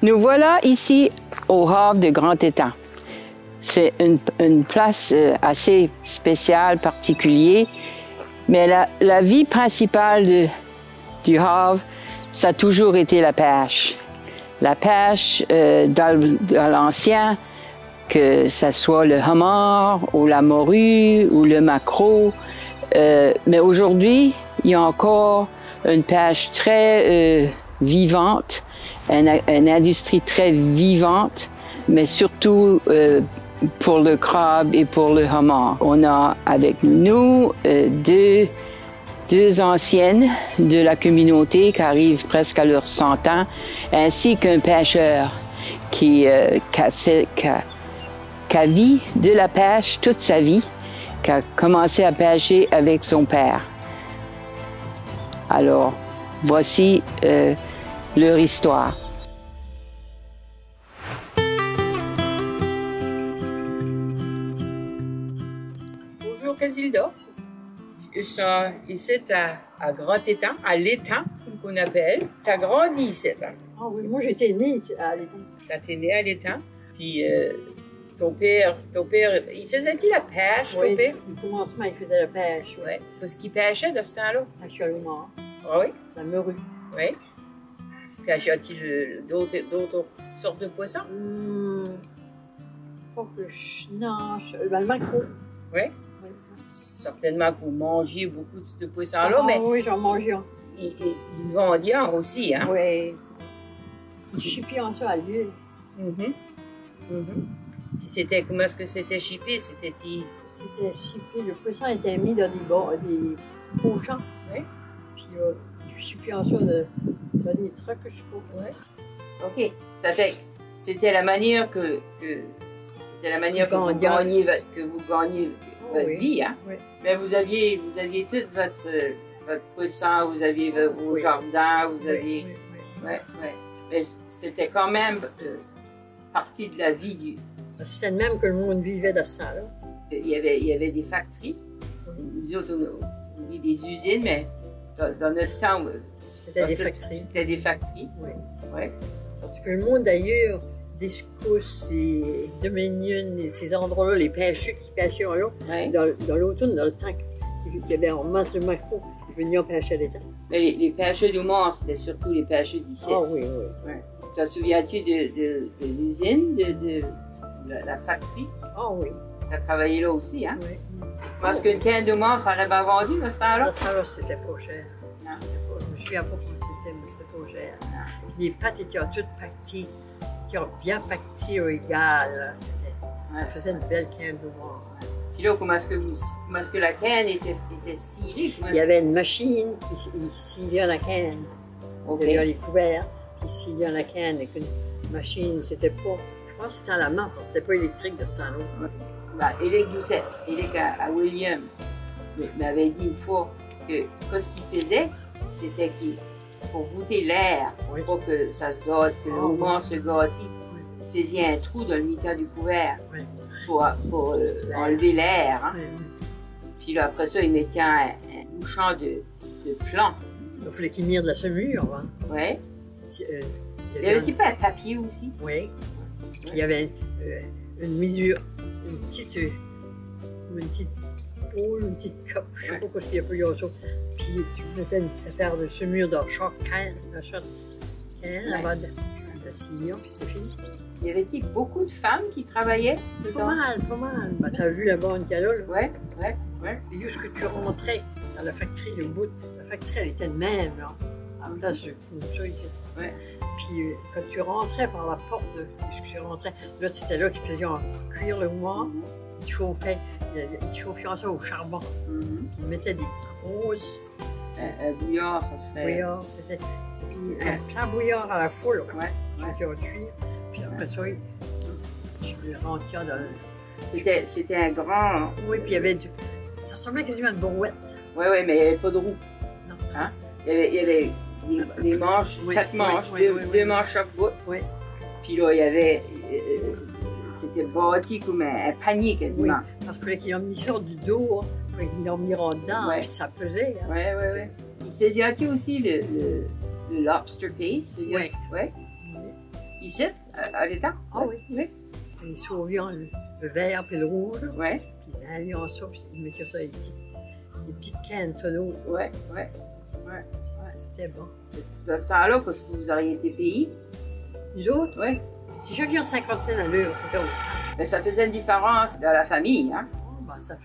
Nous voilà ici au Havre de Grand-Étang. C'est une place assez spéciale, particulière, mais la vie principale du Havre, ça a toujours été la pêche. La pêche dans l'ancien, que ce soit le homard ou la morue ou le maquereau, mais aujourd'hui, il y a encore une pêche très vivante, une industrie très vivante, mais surtout pour le crabe et pour le homard. On a avec nous deux anciennes de la communauté qui arrivent presque à leurs 100 ans, ainsi qu'un pêcheur qui a vécu de la pêche toute sa vie, qui a commencé à pêcher avec son père. Alors, voici leur histoire. Bonjour Casilda. Je suis ici à Grand-Étang, à l'étang, comme on appelle. Tu as grandi ici, hein? Ah oui, moi j'étais née à l'étang. Tu étais née à l'étang. Puis ton père, il faisait-il la pêche, Oui, ton père? au commencement, il faisait la pêche. Oui. Parce qu'il pêchait de ce temps-là. Pêche à l'homard, Ah oui? la morue. Oui. Pêchait-il d'autres sortes de poissons? Pas que non, le maquereau. Oui. Oui. Certainement que vous mangez beaucoup de ce poisson-là, Ah, mais oui, j'en mangeais un. ils vendaient aussi, hein? Oui. Je suis plus en ça à l'huile. Puis c'était, comment est-ce que c'était chippé? C'était C'était chippé, le poisson était mis dans des pochons. Oui. Puis je suis plus en ça dans des trucs, je crois. Ouais. OK. Ça fait c'était la manière que vous gagnez votre vie, hein? Oui. Mais vous aviez tout votre poisson, vous aviez vos jardins, vous aviez... Oui. Ouais. Mais c'était quand même partie de la vie du... C'était de même que le monde vivait dans ce temps-là. Il y avait des factories. Nous autres, on dit des usines, mais dans notre temps... C'était des factories. C'était des factories. Oui. Ouais. Parce que le monde d'ailleurs, des Scousses et Dominion et ces endroits-là, les pêcheurs qui pêchaient là, dans l'automne, dans le temps qu'il y avait en masse de maquereaux, ils venaient pêcher à l'étang. Mais les pêcheurs du Mont, c'était surtout les pêcheurs d'ici. Ah oui. Ouais. Te souviens-tu de l'usine, de la factory? Ah oui. Tu as travaillé là aussi, hein? Oui. Parce qu'une canne de mort, ça aurait bien vendu à ce temps-là? Dans ce temps-là, c'était pas cher. Non. Je me souviens pas comment c'était, mais c'était pas cher. Puis les pâtes étaient toutes pactées, qui ont bien pacté au égal. On faisait une belle canne de mort. Puis là, comment est-ce que la canne était scellée? Il y avait une machine qui scellait la canne. Okay. Il y avait les couverts qui sciaient la canne avec une machine. C'était pas... Je pense que c'était à la main, parce que c'était pas électrique de ce temps-là. Éric Doucet, Éric à William, m'avait dit une fois que ce qu'il faisait, c'était pour voûter l'air, pour que ça se gâte, que le moment se gâte, il faisait un trou dans le milieu du couvert pour enlever l'air. Hein. Puis là, après ça, il mettait un bouchon de plomb. Il fallait qu'il mire de la semure. Hein. Oui. Il y avait un petit peu un papier aussi. Oui. Puis il y avait une mesure, une petite boule, une petite coupe, je ne sais pas ce qu'il y a plus ça. Puis tu mettais une petite affaire de semure dans chaque canne, avant de sillon, puis c'est fini. Il y avait beaucoup de femmes qui travaillaient dedans? Pas mal. Ben, tu as vu là-bas une calotte? Oui. Et où est-ce que tu rentrais dans la factory, le bout, la factory, elle était de même, là. En place, comme ça, ici. Ouais. Puis quand tu rentrais par la porte de où tu rentrais, là, c'était là qu'ils faisaient cuire le homard. Ils chauffaient ça au charbon. Ils mettaient des grosses... Un bouillard, ça se fait. Bouillard, c'était un plat bouillard à la foule. C'était au cuire. Puis après ça, tu le rentrais dans... C'était un grand... Oui, puis il y avait du... Ça ressemblait quasiment à une brouette. Oui, mais il n'y avait pas de roue. Non. Hein? Il y avait des manches, 4 manches, deux manches chaque bout. Oui. Puis là, il y avait... c'était bâti comme un panier quasiment. Oui, parce qu'il fallait qu'il en mette sur du dos, il fallait qu'il en mette en dedans, puis ça pesait. Hein. Oui. Il faisait aussi le lobster paste. Oui. Ici, à l'étang? Ah oui. Oui. Les sauvions, le vert puis le rouge. Ouais. Puis l'alliant ça, puis ils mettaient ça des petites cannes, ça d'eau. Ouais. C'était bon. Dans ce temps-là, parce que vous auriez été payés. Nous autres, Oui. si chacun 50 cents à l'heure, c'était autant. Mais ça faisait une différence dans la famille, hein? Ben, ça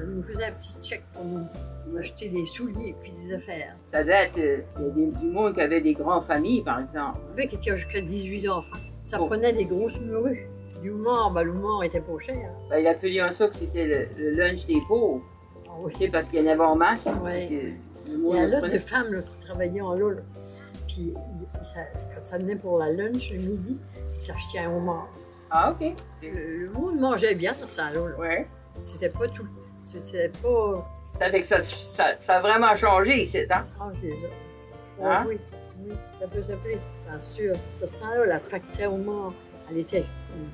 nous faisait un petit chèque pour nous acheter des souliers et des affaires. Ça devait être, il y a du monde qui avait des grandes familles, par exemple. Avec qui a jusqu'à 18 enfants. Ça Bon. prenait des grosses merues. Du mort, ben, le mort était pas cher. Ben, il appelait ça que c'était le lunch des pauvres. Ah oui. Tu sais, parce qu'il y en avait en masse. Ouais. Le Il monde y a le là prenait. de femmes là, qui travaillaient en là. Puis quand ça venait pour la lunch le midi, ils s'achetaient un homard. Ah, OK. Le monde mangeait bien dans ça là. Ouais. C'était pas tout. C'était pas. Ça fait que ça a vraiment changé ici, hein? Ah, j'ai ça. Hein? Oui, ça peut s'appeler. Bien sûr. Dans ce temps-là, la fracture au mort, elle était.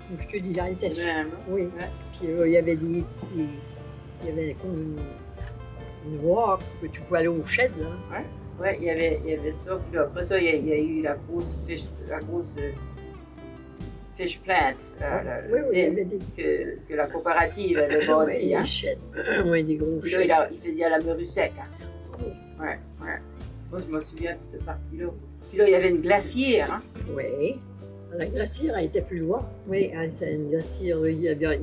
Comme je te dis, là, elle était. Vraiment. Oui. Ouais. Puis il y avait il y avait comme une voie que tu pouvais aller au shed, là. Oui, il y avait ça. Puis là, après ça, il y a eu la grosse fish plant, Oui, il y avait des. que la coopérative avait bâti. Hein? Des sheds. Oui, des gros Puis sheds. là, il faisait à la merue sec. Hein? Ouais. Moi, je me souviens de cette partie-là. Puis là, il y avait une glacière. Hein? Oui. La glacière, elle était plus loin. Oui, elle était une glacière. Il y avait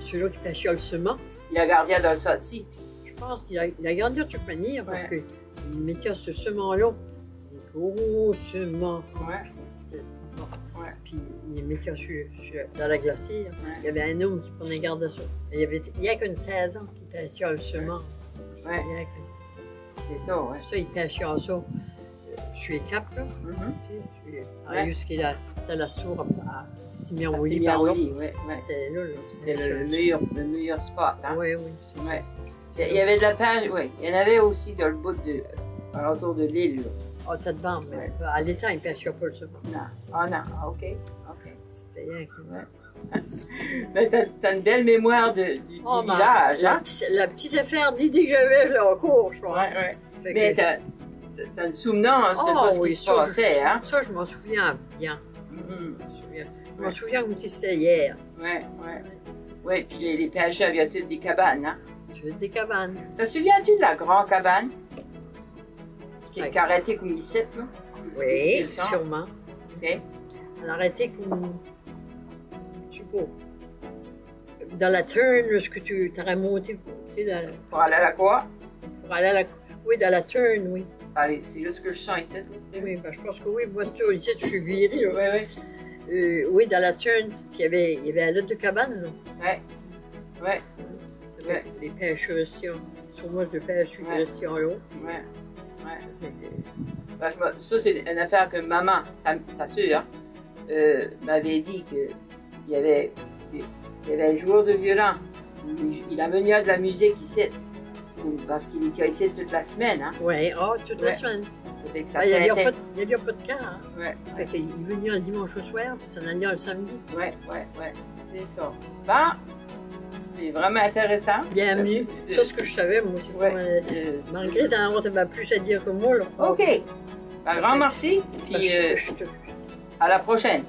celui-là qui pêchait le semant. Il a gardé dans le sorti. Je pense qu'il a gardé de toute manière parce Ouais. qu'il mettait ce semant-là. Des gros sements. Ouais. C'était fort. Ouais. Puis il mettait dans la glacière. Il y avait un homme qui prenait garde de ça. Il y a qu'une saison qui pêchait le semant. Ouais. Il y a que- C'est ça, ouais. Ça, il pêchait ça. Je suis cap, là. Mhm. Tu sais, Ouais. jusqu'à la source à Simeon À Willy par là. Simiaroli, ouais. C'était là. C'était le meilleur spot. Hein? Oui, oui. Ouais. Il y avait de la pêche, oui. Il y en avait aussi dans le bout alentour de l'île. là. Ah, ça te bande, mais à l'étang, il pêchait pas le semant. Non. Ah non, ah, OK. C'était rien que. Ouais. Mais t'as une belle mémoire du Oh, ben, village, hein? la petite affaire d'idée que j'avais, je l'ai encore, je pense. Ouais. Fait Mais que- t'as une souvenance de Ah, tout ce oui, qui se ça, passait, hein? Ça, je m'en souviens bien. Mhm. Je m'en souviens comme si c'était hier. Ouais. Ouais, puis les pêcheurs avaient toutes des cabanes, hein? Tu veux des cabanes. Te souviens-tu de la grande cabane? Qui Ouais. est arrêtée comme ici, là? Oui, C'est ça? sûrement. OK. Elle a arrêté comme. Je sais pas. Dans la turn, est-ce que tu t'aurais monté tu sais, Pour aller à la quoi? pour aller à la. Oui, dans la turn, oui. Allez, c'est là ce que je sens ici. Oui, ben, je pense que oui. Moi, c'est ici, je suis virée, là. Ouais. Oui, dans la turn. Puis il y avait un lot de cabanes, là. Ouais. C'est vrai, les pêcheurs ici, sur moi, je pêche Ouais. ici en haut. Ouais. Ça, c'est une affaire que maman, ta soeur, m'avait dit qu'il y avait un joueur de violon. Il amenait de la musique ici. Parce qu'il était ici toute la semaine. Hein. Oui, toute la Ouais. semaine. Ça fait que ça Ben, il n'y fêtait. avait pas de cas. Hein. Ouais. Fait qu'il venait le dimanche au soir, puis ça allait le samedi. Ouais. C'est ça. Bon, c'est vraiment intéressant. Bienvenue. Ça, ce que je savais, moi, c'est Ouais. malgré t'en as plus à dire que moi. Là. OK. Un grand merci. Puis Je te- à la prochaine.